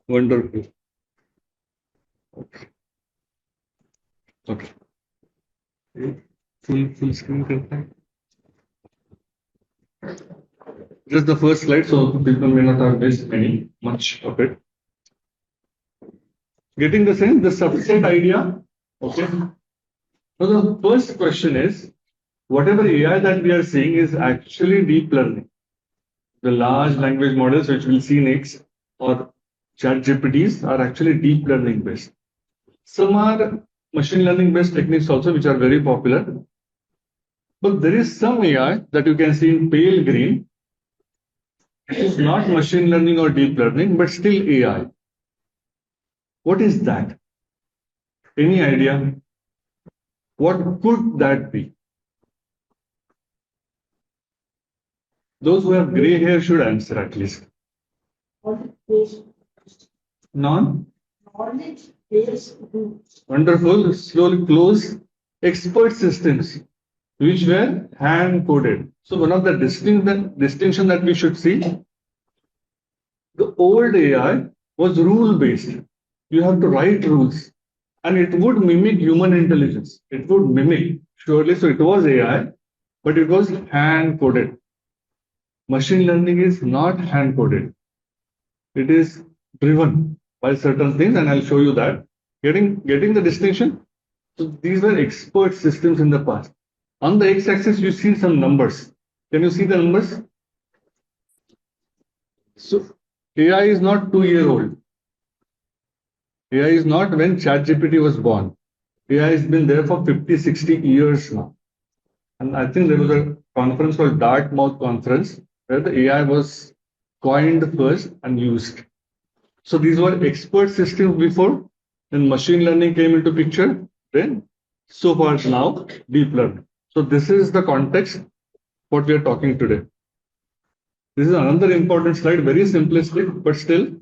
Wonderful. Okay. Okay. Full screen करता है. Just the first slide, so people may not have missed any much of it. Getting the sense, the subset idea. Okay. So the first question is, whatever AI that we are seeing is actually deep learning. The large language models which we'll see next, or chat GPTs, are actually deep learning based. Some are machine learning based techniques also, which are very popular. But there is some AI that you can see in pale green. It is not machine learning or deep learning, but still AI. What is that? Any idea? What could that be? Those who have gray hair should answer at least. Non? Wonderful. Slowly close. Expert systems, which were hand coded. So one of the distinction that we should see, the old AI was rule based. You have to write rules, and it would mimic human intelligence. It would mimic surely. So it was AI, but it was hand coded. Machine learning is not hand coded. It is driven by certain things, and I'll show you that. Getting the distinction. So these were expert systems in the past. On the x-axis, you see some numbers. Can you see the numbers? So AI is not 2 year old. AI is not when ChatGPT was born. AI has been there for 50, 60 years now. And I think there was a conference called Dartmouth Conference where the AI was coined first and used. So these were expert systems before, then machine learning came into picture, then so far now deep learning. So this is the context what we are talking today. This is another important slide, very simplistic, but still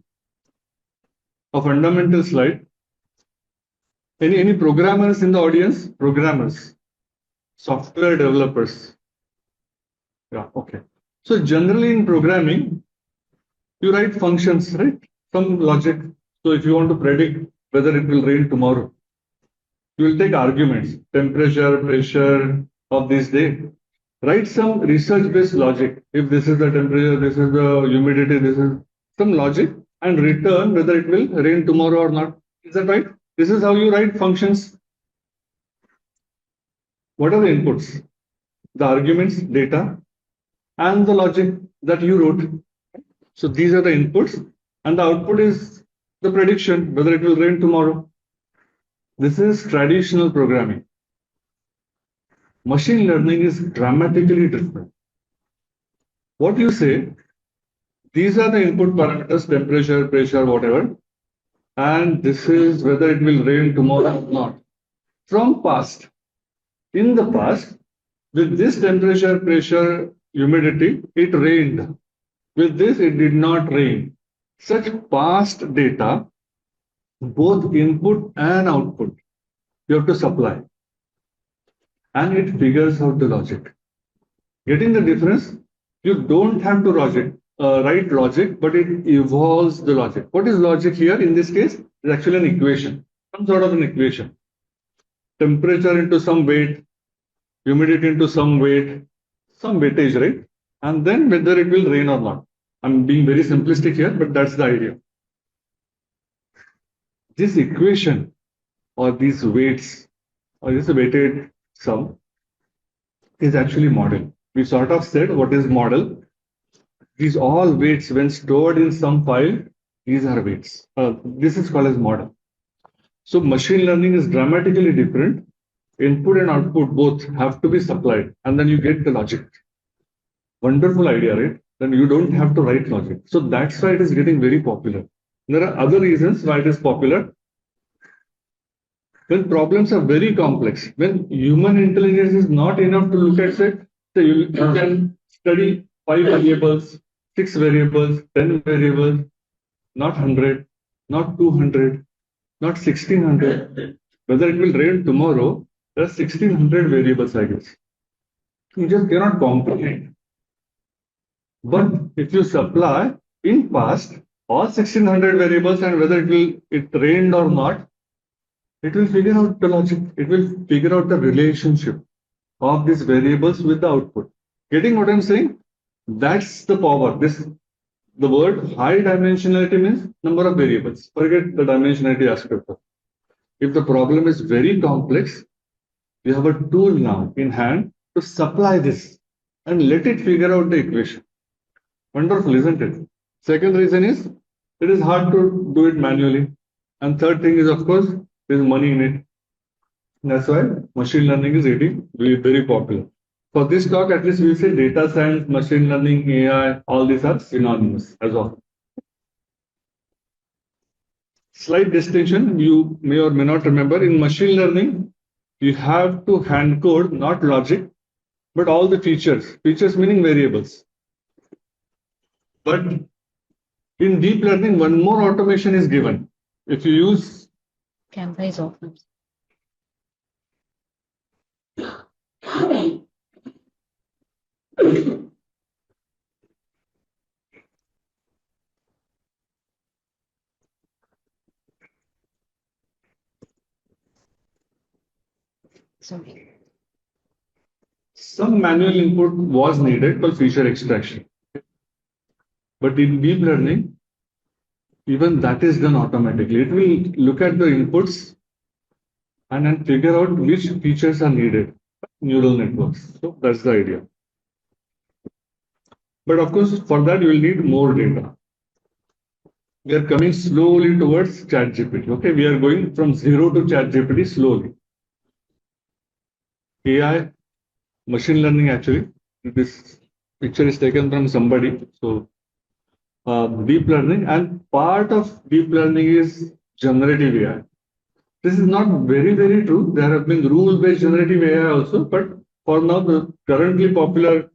a fundamental slide. Any programmers in the audience? Programmers, software developers. Yeah, okay. So generally in programming, you write functions, right? Some logic. So if you want to predict whether it will rain tomorrow, you will take arguments, temperature, pressure of this day. Write some research-based logic. If this is the temperature, this is the humidity, this is some logic, and return whether it will rain tomorrow or not. Is that right? This is how you write functions. What are the inputs? The arguments, data, and the logic that you wrote. So these are the inputs, and the output is the prediction whether it will rain tomorrow. This is traditional programming. Machine learning is dramatically different. What you say, these are the input parameters, temperature, pressure, whatever, and this is whether it will rain tomorrow or not. From past, in the past, with this temperature, pressure, humidity, it rained. With this, it did not rain. Such past data, both input and output, you have to supply. And it figures out the logic. Getting the difference, you don't have to write logic, but it evolves the logic. What is logic here? In this case, is actually an equation, some sort of an equation. Temperature into some weight, humidity into some weight, some weightage, right? And then whether it will rain or not. I'm being very simplistic here, but that's the idea. This equation or these weights or this weighted sum is actually model. We sort of said what is model. These all weights when stored in some file, these are weights. This is called as model. So machine learning is dramatically different. Input and output both have to be supplied, and then you get the logic. Wonderful idea, right? Then you don't have to write logic. So that's why it is getting very popular. There are other reasons why it is popular. When problems are very complex, when human intelligence is not enough to look at it, so you can study 5 variables, 6 variables, 10 variables, not 100, not 200, not 1600. Whether it will rain tomorrow, there are 1600 variables, I guess. You just cannot comprehend. But if you supply in past all 1600 variables, and whether it rained or not, it will figure out the logic. It will figure out the relationship of these variables with the output. Getting what I'm saying? That's the power. The word high dimensionality means number of variables. Forget the dimensionality aspect of it. If the problem is very complex, you have a tool now in hand to supply this and let it figure out the equation. Wonderful, isn't it? Second reason is it is hard to do it manually. And third thing is, of course, there is money in it. That's why machine learning is getting very popular. For this talk, at least we say data science, machine learning, AI, all these are synonymous as of. Slight distinction you may or may not remember. In machine learning, you have to hand code not logic, but all the features. Features meaning variables. But in deep learning, one more automation is given. If you use camera is off. Sorry. Some manual input was needed for feature extraction. But in deep learning, even that is done automatically. It will look at the inputs and then figure out which features are needed. Neural networks. So that's the idea. But of course, for that you will need more data. We are coming slowly towards ChatGPT. Okay, we are going from zero to ChatGPT slowly. AI, machine learning actually. This picture is taken from somebody. So deep learning, and part of deep learning is generative AI. This is not very true. There have been rule-based generative AI also, but for now the currently popular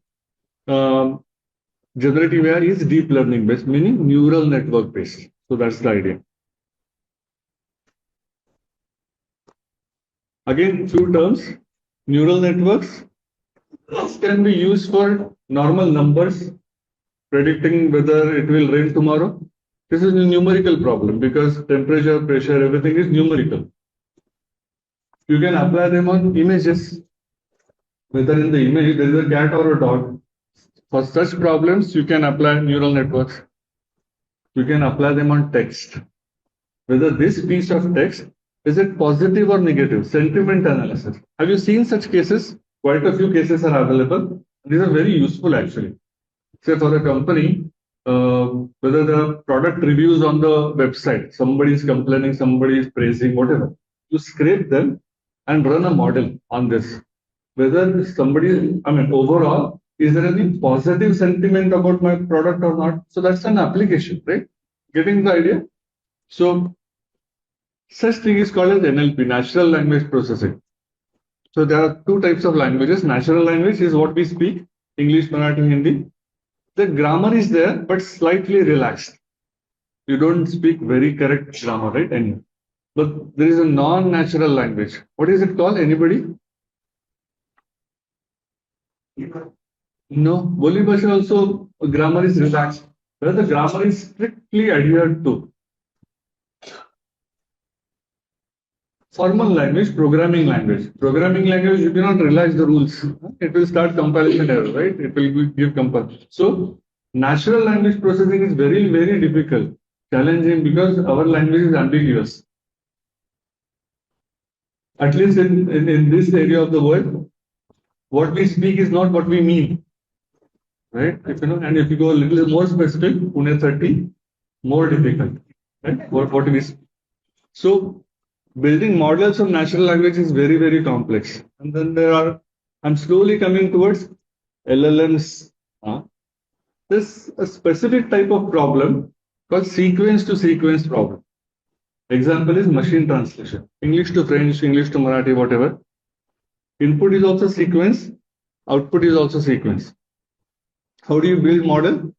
generative AI is deep learning based, meaning neural network based. So that's the idea. Again, few terms. Neural networks can be used for normal numbers, predicting whether it will rain tomorrow. This is a numerical problem because temperature, pressure, everything is numerical. You can apply them on images, whether in the image there is a cat or a dog. For such problems, you can apply neural networks. You can apply them on text. Whether this piece of text is it positive or negative? Sentiment analysis. Have you seen such cases? Quite a few cases are available. These are very useful actually. Say for a company, whether the product reviews on the website, somebody is complaining, somebody is praising, whatever. You scrape them and run a model on this. Whether somebody, overall, is there any positive sentiment about my product or not? So that's an application, right? Getting the idea? So such thing is called as NLP, natural language processing. So there are two types of languages. Natural language is what we speak, English, Marathi, Hindi. The grammar is there, but slightly relaxed. You don't speak very correct grammar, right? And but there is a non-natural language. What is it called? Anybody? No. Boli Bhasha also grammar is relaxed. Where the grammar is strictly adhered to. Formal language, programming language. Programming language, you cannot relax the rules. It will start compilation error, right? It will give compilation. So natural language processing is very difficult, challenging because our language is ambiguous. At least in this area of the world, what we speak is not what we mean. Right? And if you go a little more specific, Pune 30, more difficult. Right? What we speak. So building models of natural language is very complex. And then I'm slowly coming towards LLMs. There's a specific type of problem called sequence to sequence problem. Example is machine translation. English to French, English to Marathi, whatever. Input is also sequence, output is also sequence. How do you build model?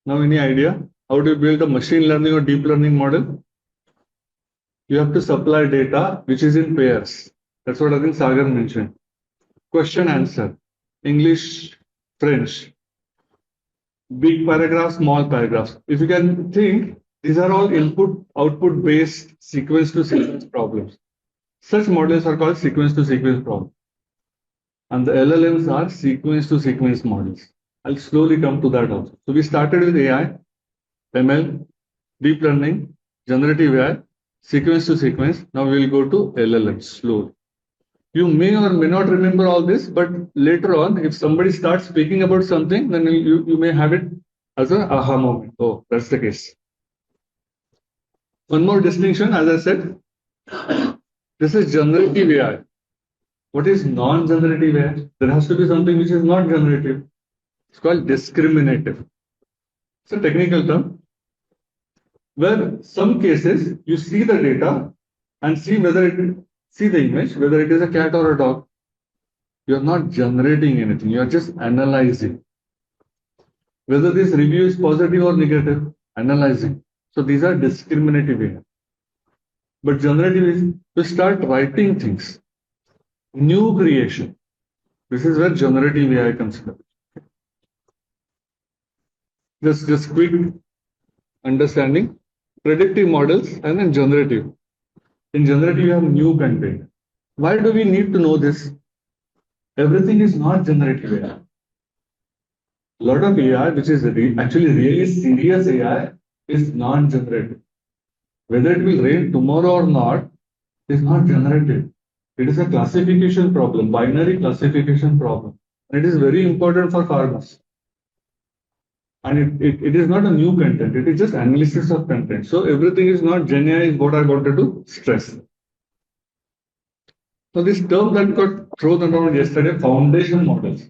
Now any idea? How do you build a machine learning or deep learning model? You have to supply data which is in pairs. That's what I think Sagar mentioned. Question answer. English, French. big paragraphs, small paragraphs. If you can think, these are all input-output based sequence-to-sequence problems. Such models are called sequence-to-sequence problems. And the LLMs are sequence-to-sequence models. I'll slowly come to that also. So we started with AI, ML, deep learning, generative AI, sequence-to-sequence. Now we'll go to LLMs slowly. You may or may not remember all this, but later on, if somebody starts speaking about something, then you may have it as an aha moment. Oh, that's the case. One more distinction, as I said, this is generative AI. What is non-generative AI? There has to be something which is not generative. It's called discriminative. It's a technical term where some cases you see the data and see the image, whether it is a cat or a dog. You're not generating anything, you're just analyzing. Whether this review is positive or negative, analyzing. So these are discriminative AI. But generative is to start writing things, new creation. This is where generative AI comes from. Just quick understanding. Predictive models and then generative. In generative, you have new content. Why do we need to know this? Everything is not generative AI. A lot of AI, which is actually really serious AI, is non-generative. Whether it will rain tomorrow or not is not generative. It is a classification problem, binary classification problem. And it is very important for farmers. And it is not a new content, it is just analysis of content. So everything is not GenAI is what I wanted to stress. So this term that got thrown around yesterday, foundation models.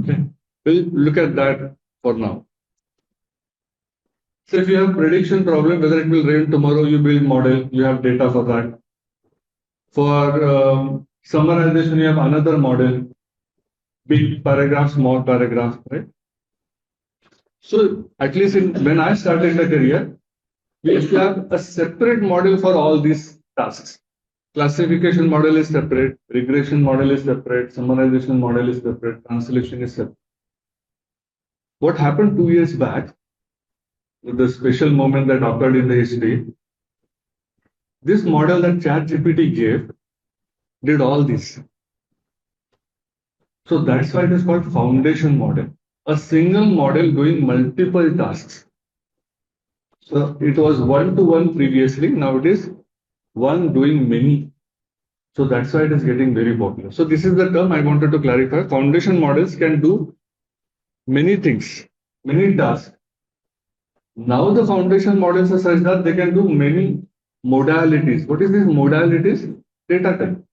Okay. We'll look at that for now. So if you have prediction problem, whether it will rain tomorrow, you build model, you have data for that. For summarization, you have another model, big paragraph, small paragraph, right? So at least when I started the career, we used to have a separate model for all these tasks. Classification model is separate, regression model is separate, summarization model is separate, translation is separate. What happened 2 years back, with the special moment that occurred in the history, this model that ChatGPT gave did all this. So that's why it is called foundation model. A single model doing multiple tasks. So it was one-to-one previously, now it is one doing many. So that's why it is getting very popular. So this is the term I wanted to clarify. Foundation models can do many things, many tasks. Now the foundation models are such that they can do many modalities. What is these modalities? Data type.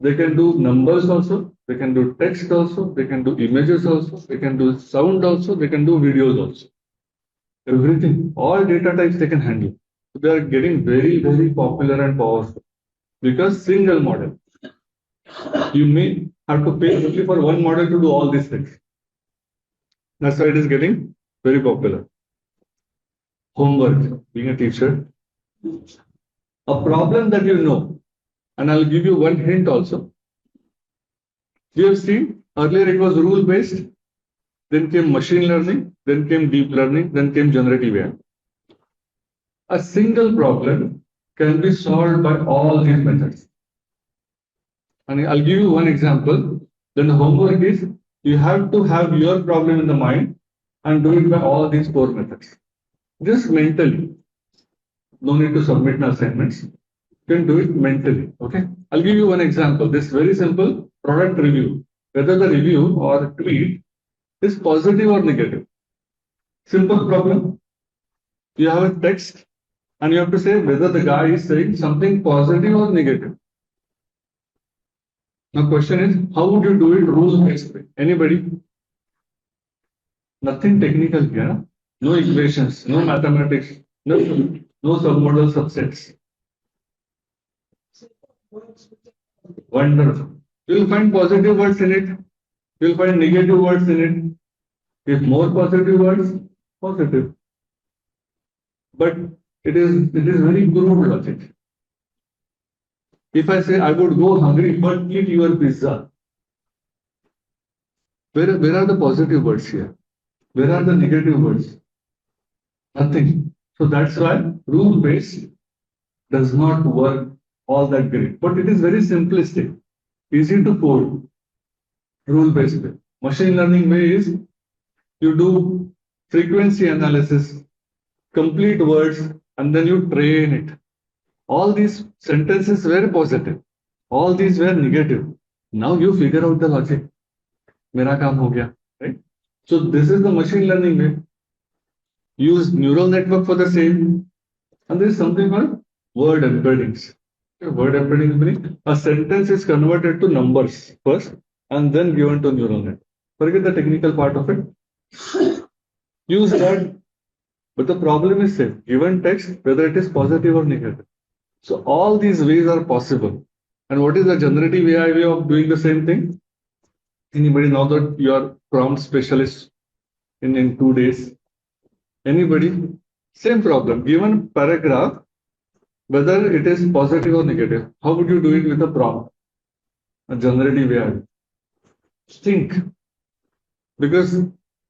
They can do numbers also, they can do text also, they can do images also, they can do sound also, they can do videos also. Everything, all data types they can handle. So they are getting very, very popular and powerful because single model. You may have to pay only for one model to do all these things. That's why it is getting very popular. Homework, being a teacher. A problem that you know, and I'll give you one hint also. We have seen earlier it was rule based, then came machine learning, then came deep learning, then came generative AI. A single problem can be solved by all these methods. And I'll give you one example. Then the homework is you have to have your problem in the mind and do it by all these four methods. Just mentally. No need to submit the assignments. You can do it mentally. Okay. I'll give you one example. This very simple product review. Whether the review or tweet is positive or negative. Simple problem. You have a text and you have to say whether the guy is saying something positive or negative. Now question is, how would you do it rules-based? Anybody? Nothing technical here. No equations, no mathematics, no submodel subsets. Wonderful. You'll find positive words in it. You'll find negative words in it. If more positive words, positive. But it is very crude logic. If I say I would go hungry but eat your pizza, where are the positive words here? Where are the negative words? Nothing. So that's why rule-based does not work all that great. But it is very simplistic, easy to code, rule-based way. Machine learning way is you do frequency analysis, complete words, and then you train it. All these sentences were positive. All these were negative. Now you figure out the logic. मेरा काम हो गया, right? So this is the machine learning way. Use neural network for the same. And there is something called word embeddings. Word embeddings meaning a sentence is converted to numbers first and then given to neural net. Forget the technical part of it. Use that. But the problem is same. Given text, whether it is positive or negative. So all these ways are possible. And what is the generative AI way of doing the same thing? Anybody now that you are prompt specialist in 2 days? Anybody? Same problem. Given paragraph, whether it is positive or negative, how would you do it with a prompt? A generative AI. Think. Because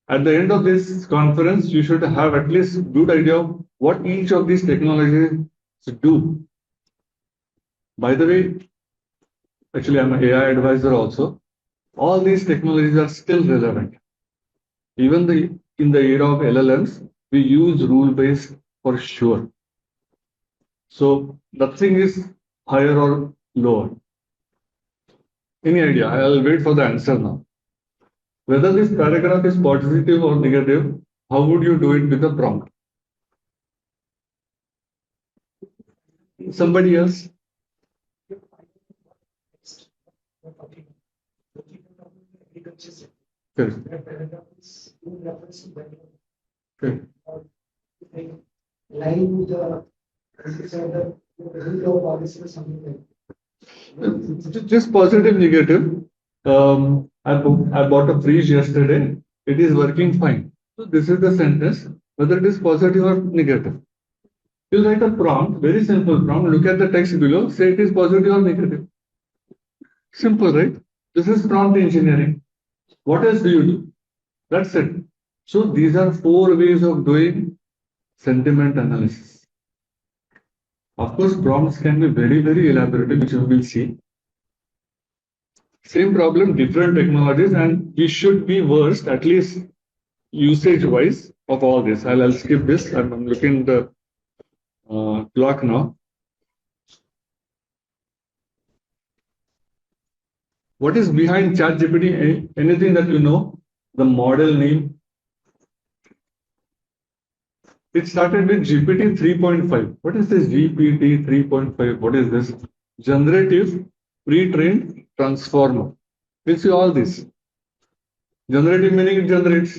at the end of this conference, you should have at least good idea of what each of these technologies do. By the way, actually, I'm an AI advisor also. All these technologies are still relevant. Even in the era of LLMs, we use rule-based for sure. So nothing is higher or lower. Any idea? I'll wait for the answer now. Whether this paragraph is positive or negative, how would you do it with a prompt? Somebody else? Correct. Correct. Just positive, negative. I bought a fridge yesterday. It is working fine. So this is the sentence, whether it is positive or negative. You write a prompt, very simple prompt. Look at the text below. Say it is positive or negative. Simple, right? This is prompt engineering. What else do you do? That's it. So these are 4 ways of doing sentiment analysis. Of course, prompts can be very, very elaborate, which we will see. Same problem, different technologies, and we should be versed, at least usage-wise, of all this. I'll skip this. I'm looking at the clock now. What is behind ChatGPT? Anything that you know? The model name? It started with GPT 3.5. What is this GPT 3.5? What is this? Generative pre-trained transformer. We'll see all this. Generative meaning it generates.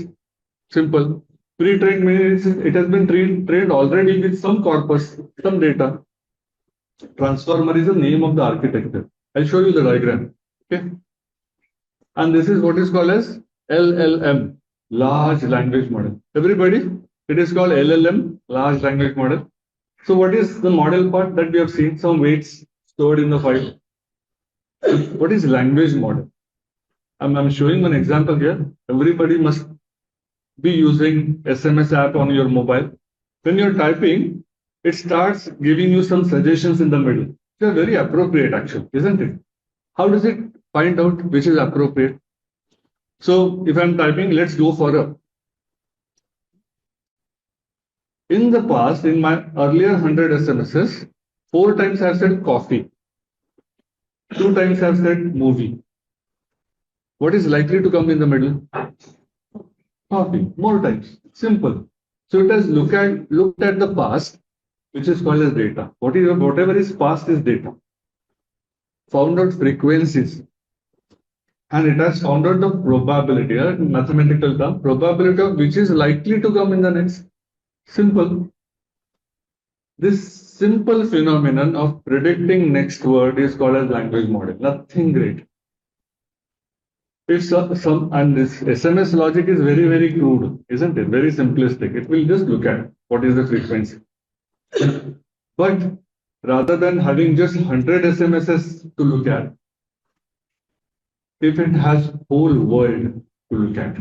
Simple. Pre-trained means it has been trained already with some corpus, some data. Transformer is the name of the architecture. I'll show you the diagram. Okay. And this is what is called as LLM, large language model. Everybody, it is called LLM, large language model. So what is the model part that we have seen? Some weights stored in the file. What is language model? I'm showing one example here. Everybody must be using SMS app on your mobile. When you're typing, it starts giving you some suggestions in the middle. They're very appropriate, actually, isn't it? How does it find out which is appropriate? So if I'm typing, let's go for a. In the past, in my earlier 100 SMSs, 4 times I've said coffee, 2 times I've said movie. What is likely to come in the middle? Coffee, more times. Simple. So it has looked at the past, which is called as data. Whatever is past is data. Found out frequencies. And it has found out the probability, a mathematical term, probability of which is likely to come in the next. Simple. This simple phenomenon of predicting next word is called as language model. Nothing great. If and this SMS logic is very, very crude, isn't it? Very simplistic. It will just look at what is the frequency. But rather than having just 100 SMSs to look at, if it has whole world to look at,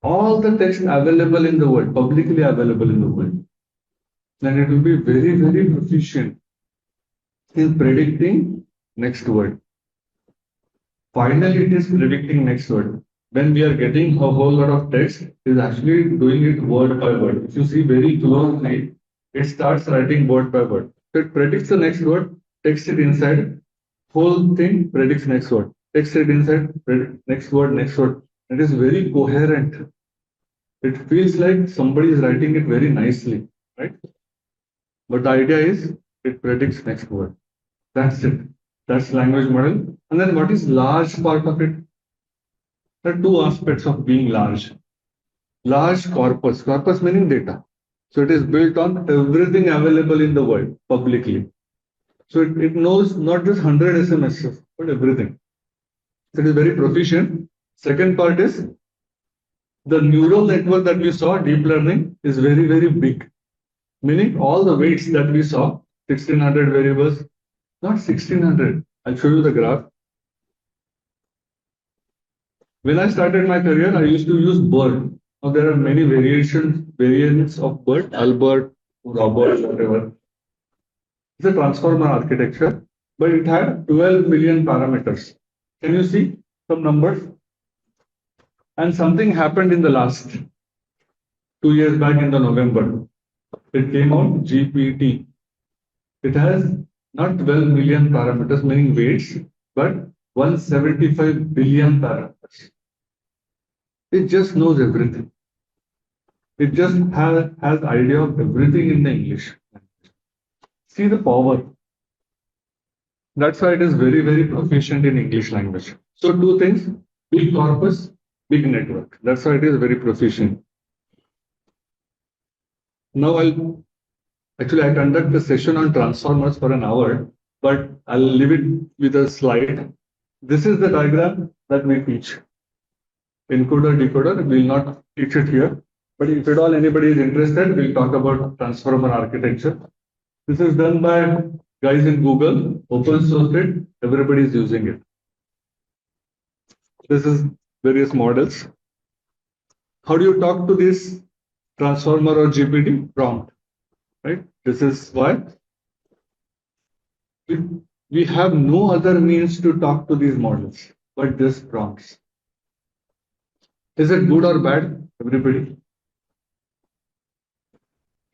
all the text available in the world, publicly available in the world, then it will be very, very proficient in predicting next word. Finally, it is predicting next word. When we are getting a whole lot of text, it is actually doing it word by word. If you see very closely, it starts writing word by word. So it predicts the next word, takes it inside, whole thing predicts next word, takes it inside, next word, next word. It is very coherent. It feels like somebody is writing it very nicely, right? But the idea is it predicts next word. That's it. That's language model. And then what is large part of it? There are two aspects of being large. Large corpus, corpus meaning data. So it is built on everything available in the world publicly. So it knows not just 100 SMSs, but everything. So it is very proficient. Second part is the neural network that we saw, deep learning, is very, very big. Meaning all the weights that we saw, 1600 variables, not 1600. I'll show you the graph. When I started my career, I used to use BERT. Now there are many variants of BERT, Albert, Robert, whatever. It's a transformer architecture, but it had 12 million parameters. Can you see some numbers? And something happened in the last 2 years back in the November. It came out GPT. It has not 12 million parameters, meaning weights, but 175 billion parameters. It just knows everything. It just has idea of everything in the English. See the power. That's why it is very, very proficient in English language. So two things, big corpus, big network. That's why it is very proficient. Now I conduct a session on transformers for an hour, but I'll leave it with a slide. This is the diagram that we teach. Encoder, decoder, we'll not teach it here. But if at all anybody is interested, we'll talk about transformer architecture. This is done by guys in Google, open sourced it, everybody is using it. This is various models. How do you talk to this transformer or GPT? Prompt, right? This is why we have no other means to talk to these models but just prompts. Is it good or bad, everybody?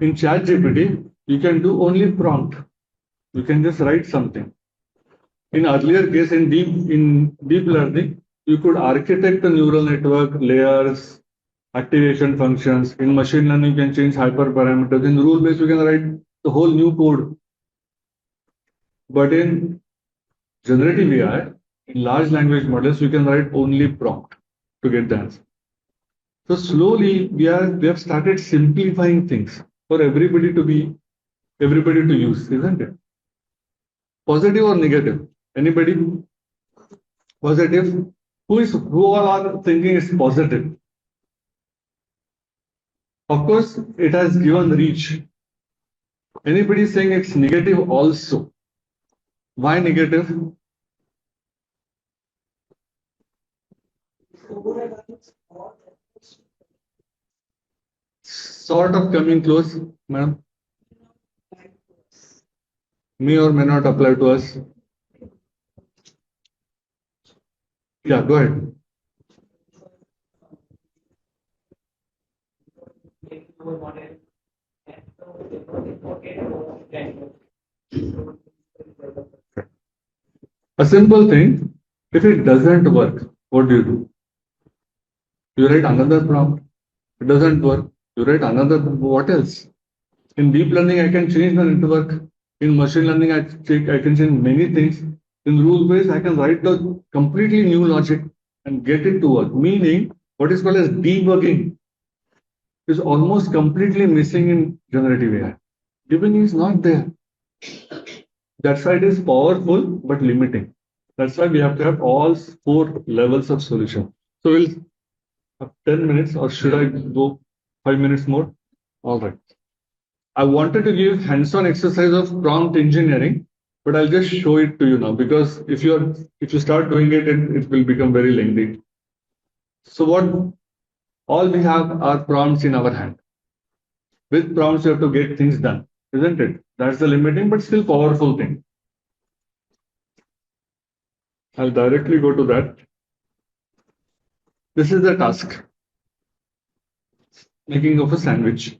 In ChatGPT, you can do only prompt. You can just write something. In earlier case, in deep learning, you could architect a neural network, layers, activation functions. In machine learning, you can change hyperparameters. In rule-based, you can write the whole new code. But in generative AI, in large language models, you can write only prompt to get the answer. So slowly, we have started simplifying things for everybody to use, isn't it? Positive or negative? Anybody? Positive. Who all are thinking it's positive? Of course, it has given reach. Anybody saying it's negative also? Why negative? Sort of coming close, ma'am. May or may not apply to us. Yeah, go ahead. A simple thing, if it doesn't work, what do? You write another prompt. It doesn't work. You write another, what else? In deep learning, I can change the network. In machine learning, I can change many things. In rule-based, I can write the completely new logic and get it to work. Meaning, what is called as debugging is almost completely missing in generative AI. Debugging is not there. That's why it is powerful but limiting. That's why we have to have all 4 levels of solution. So we'll have 10 minutes, or should I go 5 minutes more? All right. I wanted to give hands-on exercise of prompt engineering, but I'll just show it to you now, because if you start doing it, it will become very lengthy. So All we have are prompts in our hand. With prompts, you have to get things done, isn't it? That's the limiting, but still powerful thing. I'll directly go to that. This is the task, making of a sandwich.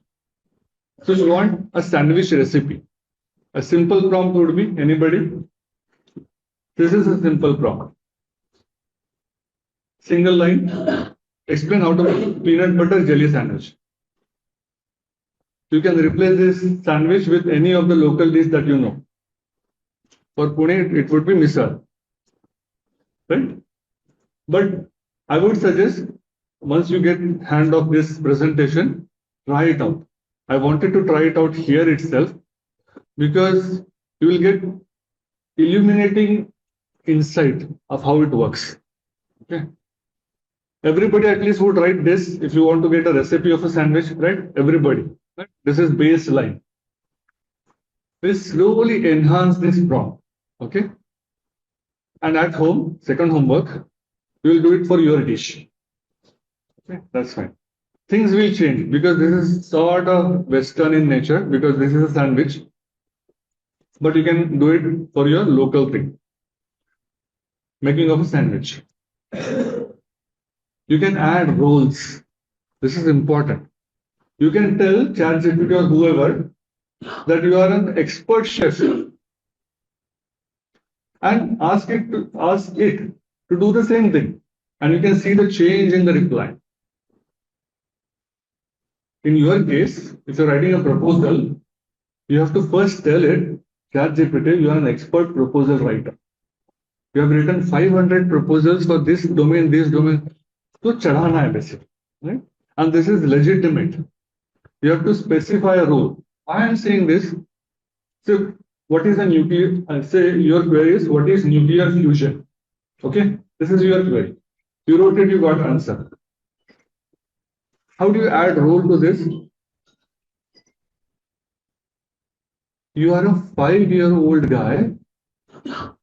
So you want a sandwich recipe. A simple prompt would be anybody. This is a simple prompt. Single line. Explain how to make peanut butter jelly sandwich. You can replace this sandwich with any of the local dish that you know. For Pune, it would be misal, right? But I would suggest once you get hand of this presentation, try it out. I wanted to try it out here itself because you will get illuminating insight of how it works. Okay. Everybody at least would write this if you want to get a recipe of a sandwich, right? Everybody. Right? This is baseline. We slowly enhance this prompt. Okay. And at home, second homework, you will do it for your dish. Okay, that's fine. Things will change because this is sort of Western in nature because this is a sandwich. But you can do it for your local thing. Making of a sandwich. You can add roles. This is important. You can tell ChatGPT or whoever that you are an expert chef and ask it to do the same thing. And you can see the change in the reply. In your case, if you're writing a proposal, you have to first tell it, ChatGPT, you are an expert proposal writer. You have written 500 proposals for this domain, So chadhana hai basically, right? And this is legitimate. You have to specify a role. I am saying this. So what is a nuclear? I say your query is what is nuclear fusion? Okay, this is your query. You wrote it, you got answer. How do you add role to this? You are a 5-year-old guy.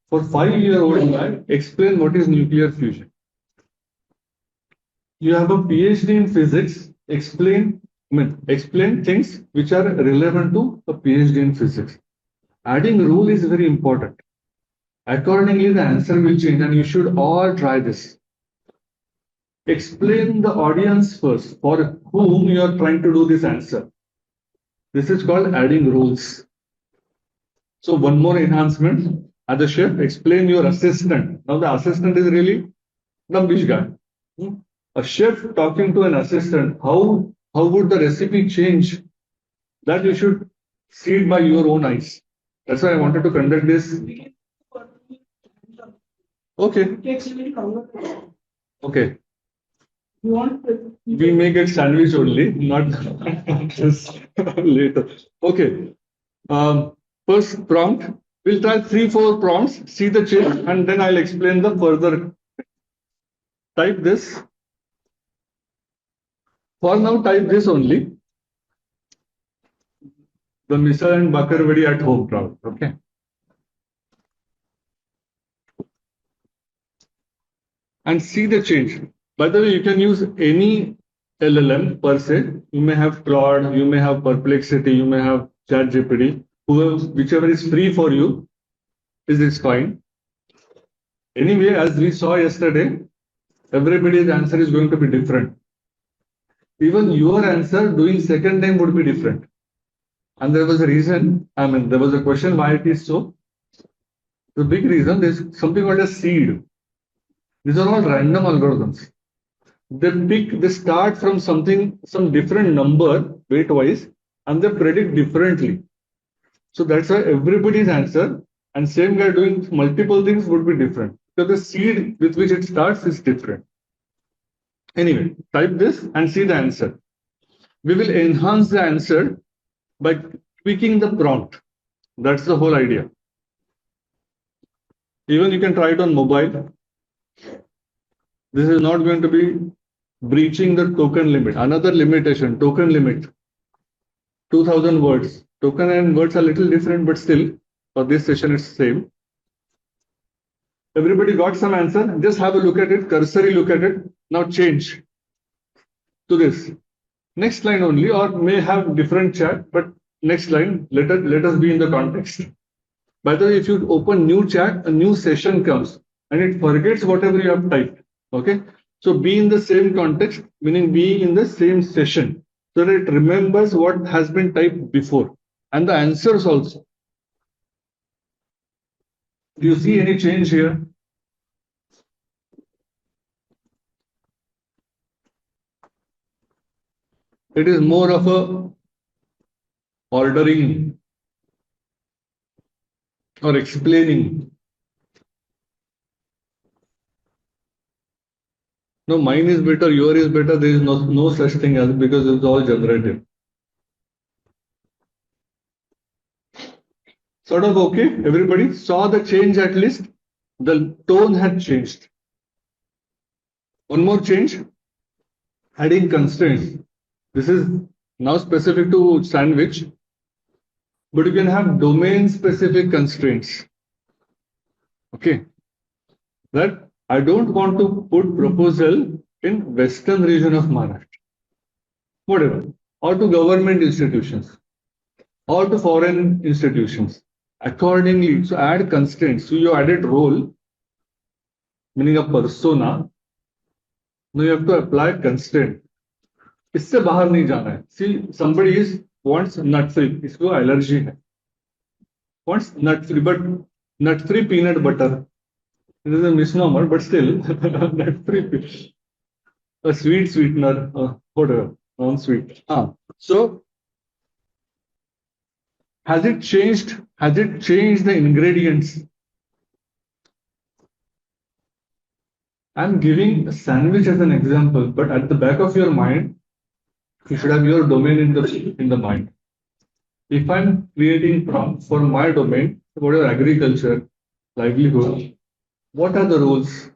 For 5-year-old guy, explain what is nuclear fusion. You have a PhD in physics. Explain things which are relevant to a PhD in physics. Adding rule is very important. Accordingly, the answer will change, and you should all try this. Explain the audience first for whom you are trying to do this answer. This is called adding rules. So one more enhancement. As a chef, explain your assistant. Now the assistant is really the bitch guy. A chef talking to an assistant, how would the recipe change? That you should see it by your own eyes. That's why I wanted to conduct this. Okay. Okay. We may get sandwich only, not just later. Okay. First prompt. We'll try 3-4 prompts, see the change, and then I'll explain the further. Type this. For now, type this only. The misal and bakarwadi at home prompt. Okay. And see the change. By the way, you can use any LLM per se. You may have Claude, you may have Perplexity, you may have ChatGPT. Whichever is free for you is fine. Anyway, as we saw yesterday, everybody's answer is going to be different. Even your answer doing second time would be different. And there was a reason, there was a question why it is so. The big reason is something called a seed. These are all random algorithms. They start from some different number weight wise, and they predict differently. So that's why everybody's answer and same guy doing multiple things would be different. So the seed with which it starts is different. Anyway, type this and see the answer. We will enhance the answer by tweaking the prompt. That's the whole idea. Even you can try it on mobile. This is not going to be breaching the token limit. Another limitation, token limit, 2000 words. Token and words are a little different, but still, for this session, it's same. Everybody got some answer? Just have a look at it, cursory look at it. Now change. to this. Next line only, or may have different chat, but next line, let us be in the context. By the way, if you open new chat, a new session comes and it forgets whatever you have typed. Okay. So be in the same context, meaning be in the same session, so that it remembers what has been typed before and the answers also. Do you see any change here? It is more of a ordering or explaining. No, mine is better, your is better. There is no such thing as, because it's all generative. Sort of okay. Everybody saw the change at least. The tone had changed. One more change, adding constraints. This is now specific to sandwich, but you can have domain specific constraints. Okay. That I don't want to put proposal in western region of Maharashtra, whatever, or to government institutions, or to foreign institutions. Accordingly, so add constraints. So you added role, meaning a persona. Now you have to apply constraint. इससे बाहर नहीं जाना है. See, somebody is wants nut free. इसको allergy है. Wants nut free, but nut free peanut butter. It is a misnomer, but still nut free. A sweet sweetener, whatever, non-sweet. So has it changed? Has it changed the ingredients? I'm giving a sandwich as an example, but at the back of your mind, you should have your domain in the mind. If I'm creating prompts for my domain, whatever agriculture, livelihood, what are the rules?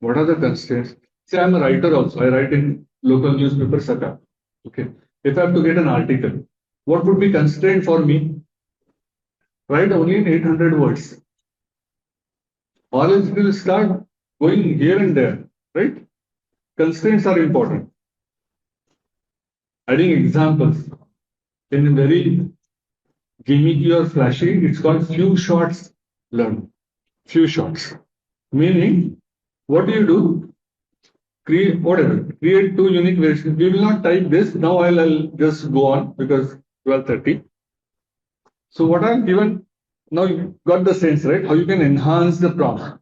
What are the constraints? Say I'm a writer also. I write in local newspaper Saka. Okay. If I have to get an article, what would be constraint for me? Write only in 800 words. Or else it will start going here and there, right? Constraints are important. Adding examples in very gimmicky or flashy, it's called few shots learn. Few shots. Meaning, what do you do? Create whatever. Create two unique versions. We will not type this. Now I'll just go on because 12:30. So what I've given, now you got the sense, right? How you can enhance the prompt.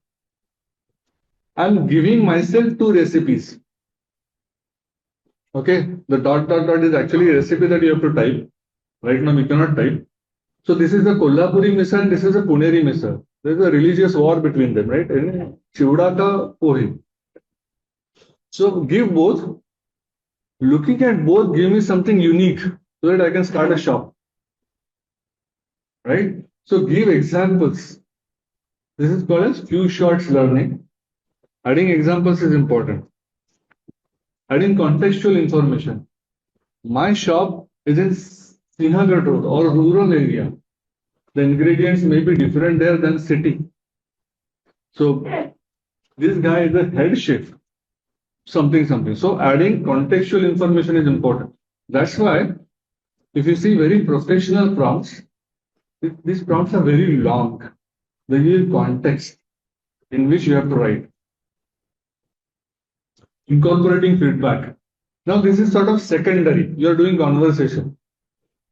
I'm giving myself two recipes. Okay, the dot is actually a recipe that you have to type. Right now we cannot type. So this is a Kolhapuri misal, this is a Puneri misal. There's a religious war between them, right? Chivda ka pohe. So give both. Looking at both, give me something unique so that I can start a shop. Right? So give examples. This is called as few shots learning. Adding examples is important. Adding contextual information. My shop is in Sinhagarh Road or rural area. The ingredients may be different there than city. So this guy is a head chef. Something. So adding contextual information is important. That's why if you see very professional prompts, these prompts are very long. They give context in which you have to write. Incorporating feedback. Now this is sort of secondary. You're doing conversation.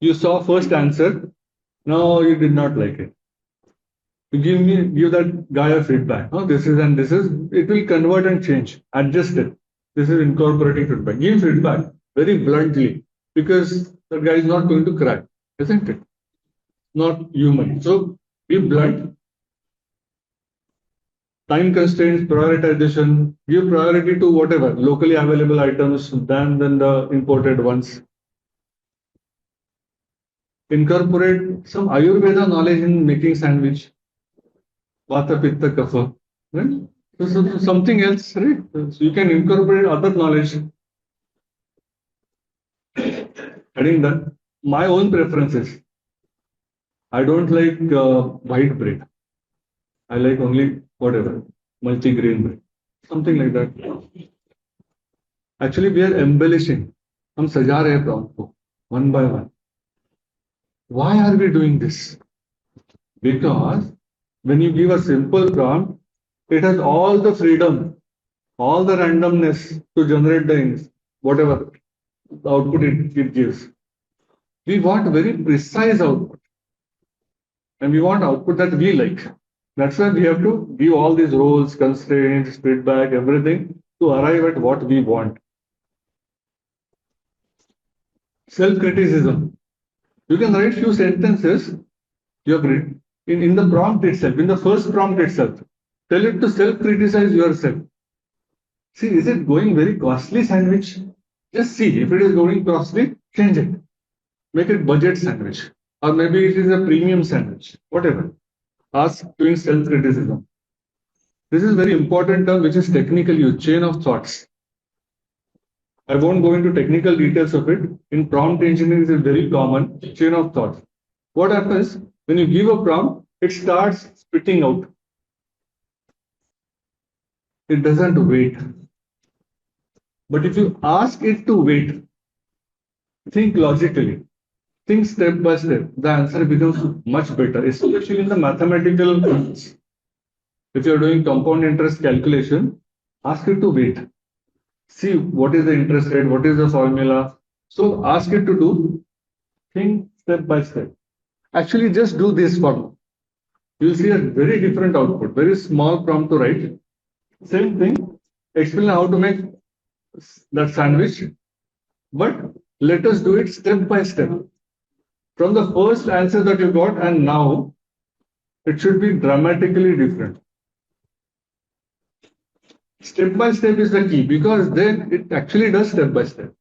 You saw first answer. No, you did not like it. You give that guy a feedback. Oh, this is and this is. It will convert and change. Adjust it. This is incorporating feedback. Give feedback very bluntly because that guy is not going to cry, isn't it? Not human. So be blunt. Time constraints, prioritization, give priority to whatever locally available items than the imported ones. Incorporate some Ayurveda knowledge in making sandwich. Vata, Pitta, Kapha. Right? So something else, right? So you can incorporate other knowledge. Adding that, my own preferences. I don't like white bread. I like only whatever multi-grain bread, something like that. Actually, we are embellishing. हम सजा रहे हैं prompt को one by one. Why are we doing this? Because when you give a simple prompt, it has all the freedom, all the randomness to generate the whatever output it gives. We want very precise output, and we want output that we like. That's why we have to give all these roles, constraints, feedback, everything to arrive at what we want. Self-criticism. You can write few sentences. You have written in the prompt itself, in the first prompt itself. Tell it to self-criticize yourself. See, is it going very costly sandwich? Just see. If it is going costly, change it. Make it budget sandwich. Or maybe it is a premium sandwich. Whatever. Ask doing self-criticism. This is very important term which is technical use, chain of thoughts. I won't go into technical details of it. In prompt engineering, it is very common chain of thought. What happens when you give a prompt, it starts spitting out. It doesn't wait. But if you ask it to wait, think logically, think step by step, the answer becomes much better, especially in the mathematical terms. If you're doing compound interest calculation, ask it to wait. See what is the interest rate, what is the formula. So ask it to do, think step by step. Actually, just do this for me. You'll see a very different output, very small prompt to write. Same thing, explain how to make that sandwich, but let us do it step by step. From the first answer that you got and now, it should be dramatically different. Step by step is the key because then it actually does step by step.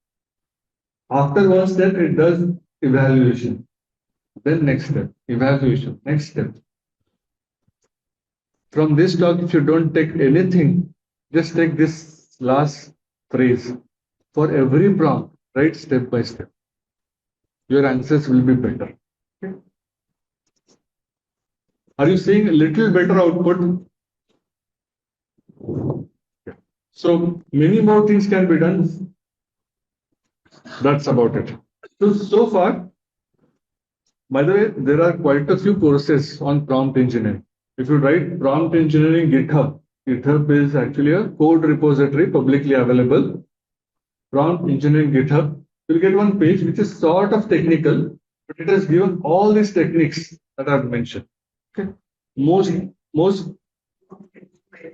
After one step, it does evaluation. Then next step, evaluation, next step. From this talk, if you don't take anything, just take this last phrase. For every prompt, write step by step. Your answers will be better. Okay. Are you seeing a little better output? Yeah. So many more things can be done. That's about it. So far, by the way, there are quite a few courses on prompt engineering. If you write prompt engineering GitHub, GitHub is actually a code repository publicly available. Prompt engineering GitHub, you'll get one page which is sort of technical, but it has given all these techniques that I've mentioned. Okay. Most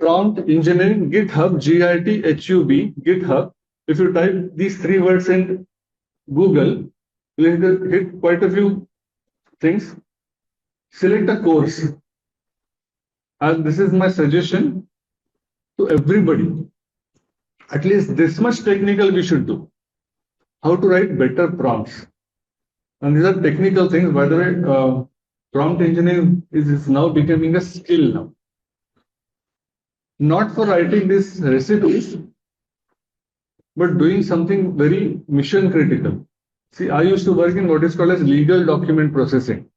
prompt engineering GitHub, GITHUB, GitHub. If you type these three words in Google, you'll hit quite a few things. Select a course. And this is my suggestion to everybody. At least this much technical we should do. How to write better prompts. And these are technical things. By the way, prompt engineering is now becoming a skill now. Not for writing these recipes, but doing something very mission critical. See, I used to work in what is called as legal document processing.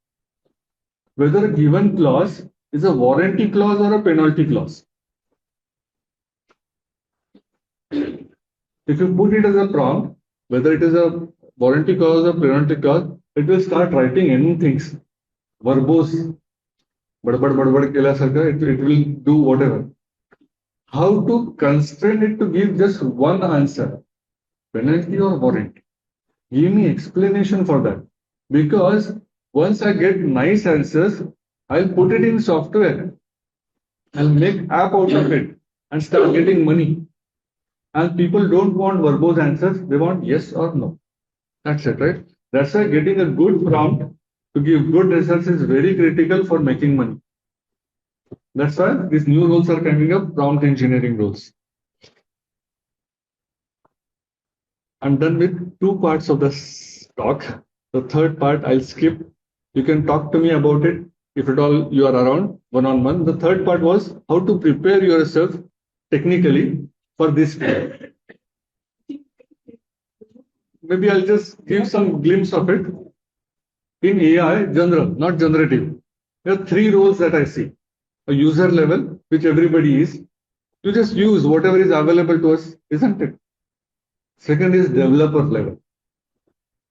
Whether a given clause is a warranty clause or a penalty clause. If you put it as a prompt, whether it is a warranty clause or penalty clause, it will start writing anything. Verbose, it will do whatever. How to constrain it to give just one answer, penalty or warranty? Give me explanation for that. Because once I get nice answers, I'll put it in software. I'll make app out of it and start getting money. And people don't want verbose answers, they want yes or no. That's it, right? That's why getting a good prompt to give good results is very critical for making money. That's why these new roles are coming up, prompt engineering roles. I'm done with two parts of this talk. The third part I'll skip. You can talk to me about it if at all you are around one-on-one. The third part was how to prepare yourself technically for this field. Maybe I'll just give some glimpse of it. In AI, general, not generative, there are three roles that I see. A user level, which everybody is. You just use whatever is available to us, isn't it? Second is developer level.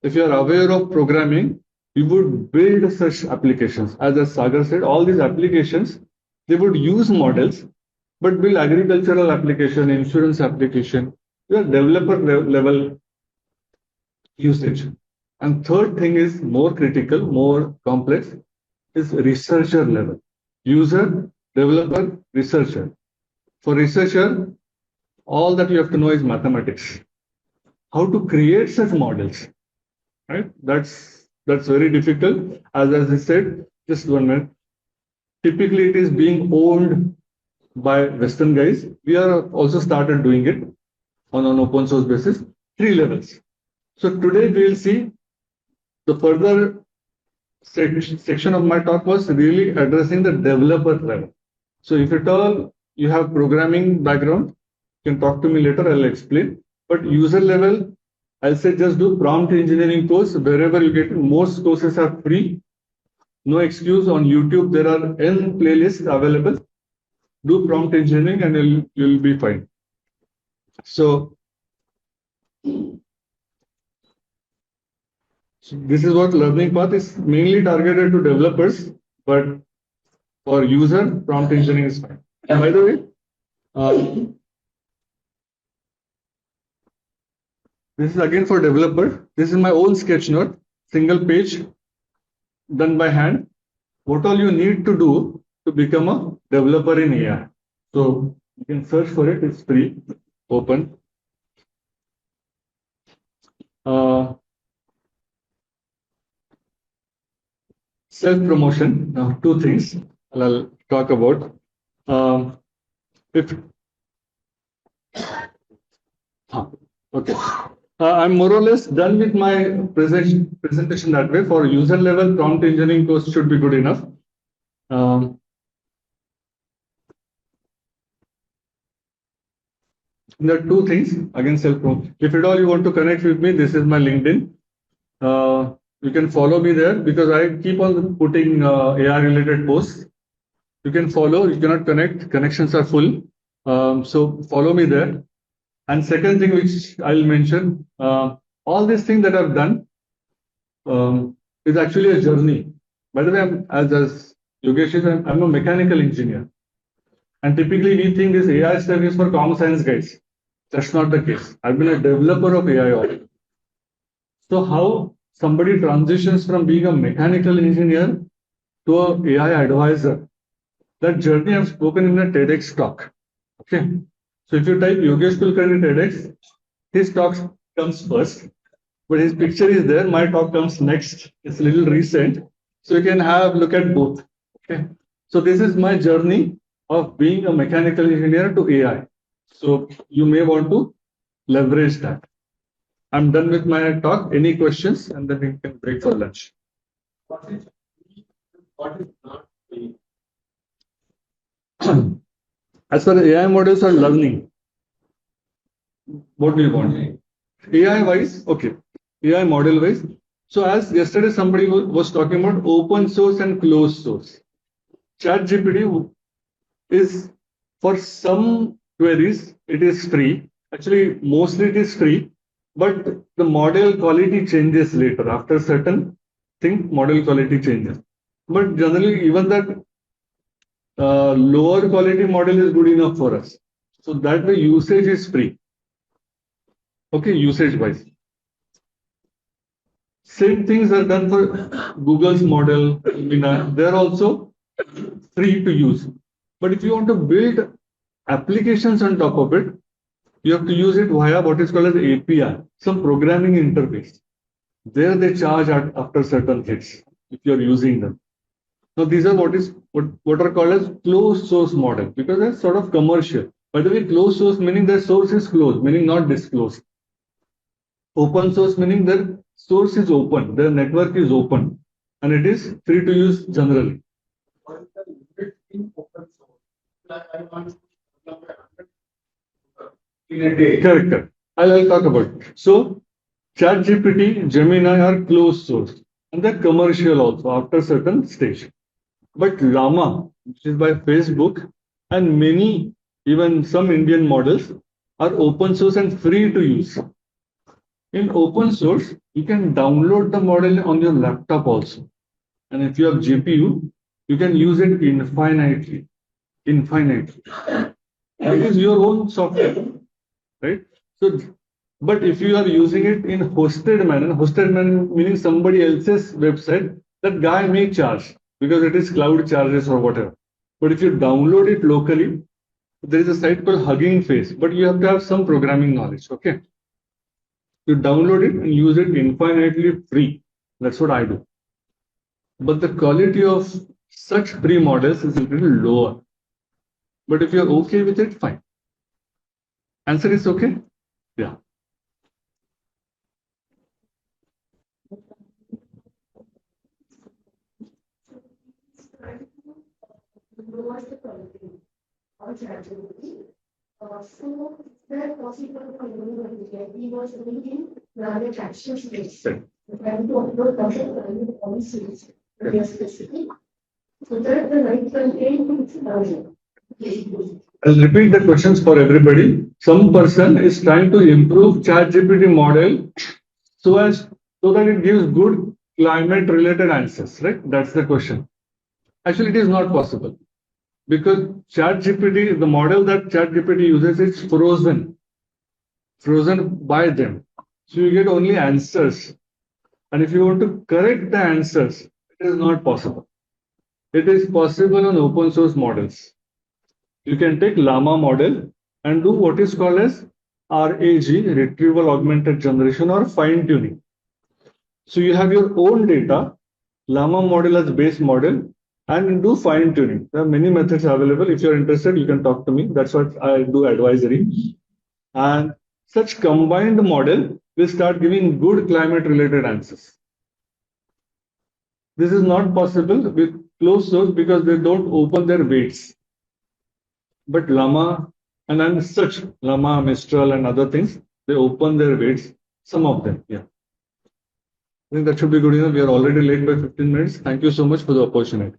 If you are aware of programming, you would build such applications. As Sagar said, all these applications, they would use models, but build agricultural application, insurance application, your developer level usage. And third thing is more critical, more complex, is researcher level. User, developer, researcher. For researcher, all that you have to know is mathematics. How to create such models, right? That's very difficult. As I said, just 1 minute. Typically, it is being owned by Western guys. We are also started doing it on an open source basis. 3 levels. So today we will see the further section of my talk was really addressing the developer level. So if at all you have programming background, you can talk to me later, I'll explain. But user level, I'll say just do prompt engineering course wherever you get it. Most courses are free. No excuse. On YouTube, there are N playlists available. Do prompt engineering and you'll be fine. So this is what learning path is mainly targeted to developers, but for user, prompt engineering is fine. And by the way, this is again for developer. This is my own sketch note, single page, done by hand. What all you need to do to become a developer in AI. So you can search for it. It's free, open. Self-promotion. Now, 2 things I'll talk about. If okay. I'm more or less done with my presentation that way. For user level, prompt engineering course should be good enough. There are 2 things, again, self-promotion. If at all you want to connect with me, this is my LinkedIn. You can follow me there because I keep on putting AI related posts. You can follow, you cannot connect, connections are full. So follow me there. And second thing which I'll mention, all these things that I've done is actually a journey. By the way, as Yogesh is, I'm a mechanical engineer. And typically we think this AI stuff is for common science guys. That's not the case. I've been a developer of AI already. So how somebody transitions from being a mechanical engineer to an AI advisor, that journey I've spoken in a TEDx talk. Okay. So if you type Yogesh Kulkarni TEDx, his talk comes first, but his picture is there. My talk comes next. It's a little recent. So you can have look at both. Okay. So this is my journey of being a mechanical engineer to AI. So you may want to leverage that. I'm done with my talk. Any questions? And then we can break for lunch. What is not as far as AI models are learning, what do you want? AI wise, okay. AI model wise. So as yesterday somebody was talking about open source and closed source. ChatGPT is for some queries, it is free. Actually, mostly it is free, but the model quality changes later. After certain thing, model quality changes. But generally, even that lower quality model is good enough for us. So that way usage is free. Okay, usage wise. Same things are done for Google's model. They're also free to use. But if you want to build applications on top of it, you have to use it via what is called as API, some programming interface. There they charge after certain hits if you're using them. Now these are what are called as closed source model because they're sort of commercial. By the way, closed source meaning their source is closed, meaning not disclosed. Open source meaning their source is open, their network is open, and it is free to use generally. What is the limit in open source? I want in a day. Correct. I'll talk about it. So ChatGPT, Gemini are closed source and they're commercial also after certain stage. But Llama, which is by Facebook, and many, even some Indian models are open source and free to use. In open source, you can download the model on your laptop also. And if you have GPU, you can use it infinitely. Infinitely. It is your own software, right? So, but if you are using it in hosted manner meaning somebody else's website, that guy may charge because it is cloud charges or whatever. But if you download it locally, there is a site called Hugging Face, but you have to have some programming knowledge. Okay, you download it and use it infinitely free. That's what I do. But the quality of such free models is a little lower. But if you're okay with it, fine. Answer is okay? Yeah. Lowers the quality of ChatGPT. So it's very possible for you to get was reading rather capture space. Trying to upload content policies to be specific. So that the right content is I'll repeat the questions for everybody. Some person is trying to improve ChatGPT model so that it gives good climate related answers, right? That's the question. Actually, it is not possible because ChatGPT, the model that ChatGPT uses, is frozen by them. So you get only answers. And if you want to correct the answers, it is not possible. It is possible on open source models. You can take Llama model and do what is called as RAG, retrieval augmented generation, or fine tuning. So you have your own data, Llama model as base model, and do fine tuning. There are many methods available. If you're interested, you can talk to me. That's what I do advisory. And such combined model will start giving good climate related answers. This is not possible with closed source because they don't open their weights. But Llama and such Llama, Mistral, and other things, they open their weights. Some of them, yeah. I think that should be good enough. We are already late by 15 minutes. Thank you so much for the opportunity.